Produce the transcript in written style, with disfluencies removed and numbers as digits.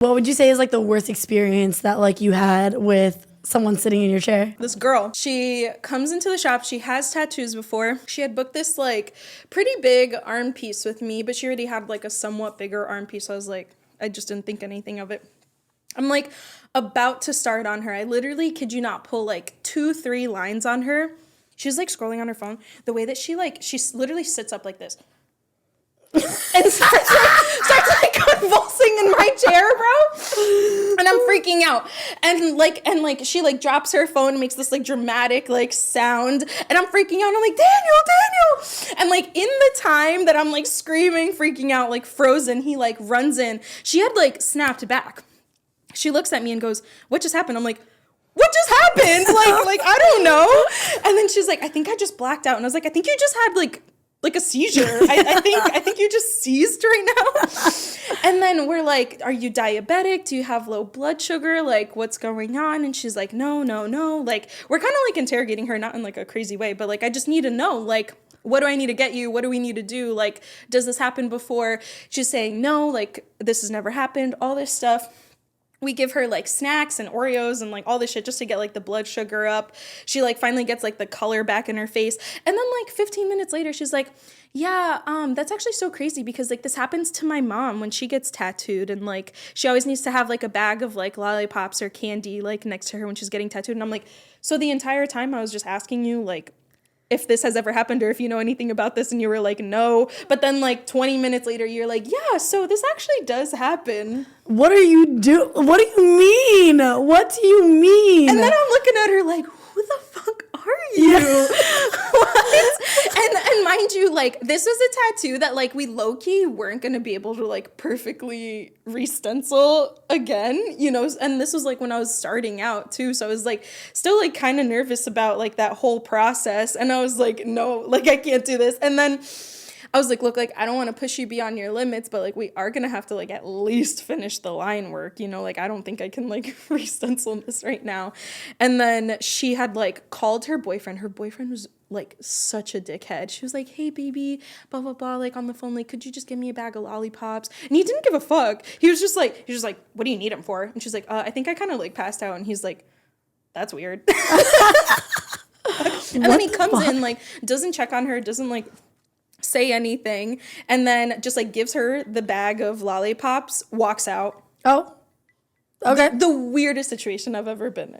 What would you say is like the worst experience that like you had with someone sitting in your chair? This girl, she comes into the shop. She has tattoos before. She had booked this like pretty big arm piece with me, but she already had like a somewhat bigger arm piece. So I was like, I just didn't think anything of it. I'm like about to start on her. I literally, kid you not, pull like 2-3 lines on her. She's like scrolling on her phone. The way that she literally sits up like this. And starts convulsing in my chair, bro. And I'm freaking out. And she like drops her phone and makes this like dramatic like sound. And I'm freaking out. I'm like, Daniel. And like in the time that I'm like screaming, freaking out, like frozen, he like runs in. She had like snapped back. She looks at me and goes, "What just happened?" I'm like, "What just happened?" like I don't know. And then she's like, "I think I just blacked out." And I was like, "I think you just had like a seizure. I think you just seized right now." And then we're like, "Are you diabetic? Do you have low blood sugar? Like, what's going on?" And she's like, no. Like, we're kind of like interrogating her, not in like a crazy way, but like, I just need to know, like, what do I need to get you? What do we need to do? Like, does this happen before? She's saying no, like, this has never happened, all this stuff. We give her like snacks and Oreos and like all this shit just to get like the blood sugar up. She like finally gets like the color back in her face. And then like 15 minutes later, she's like, "Yeah, that's actually so crazy because like this happens to my mom when she gets tattooed. And like she always needs to have like a bag of like lollipops or candy like next to her when she's getting tattooed." And I'm like, "So the entire time I was just asking you like if this has ever happened or if you know anything about this," and you were like, "No." But then like 20 minutes later, you're like, "Yeah, so this actually does happen." What are you What do you mean? What do you mean? And then I'm looking at her like, "Who the fuck are you?" Yeah. What? And mind you, like, this was a tattoo that like we low-key weren't gonna be able to like perfectly re-stencil again, you know, and this was like when I was starting out too, so I was like still like kind of nervous about like that whole process, and I was like, "No, like I can't do this." And then I was like, "Look, like, I don't want to push you beyond your limits, but like we are gonna have to like at least finish the line work, you know, like I don't think I can like re-stencil this right now." And then she had like called her boyfriend. Her boyfriend was like such a dickhead. She was like, "Hey baby, blah blah blah," like on the phone, like, "Could you just give me a bag of lollipops?" And he didn't give a fuck. He was just like, "What do you need them for?" And she's like, "I think I kind of like passed out." And he's like, "That's weird." And then he comes in, like, doesn't check on her, doesn't like say anything, and then just like gives her the bag of lollipops, walks out. Oh, okay. The weirdest situation I've ever been in.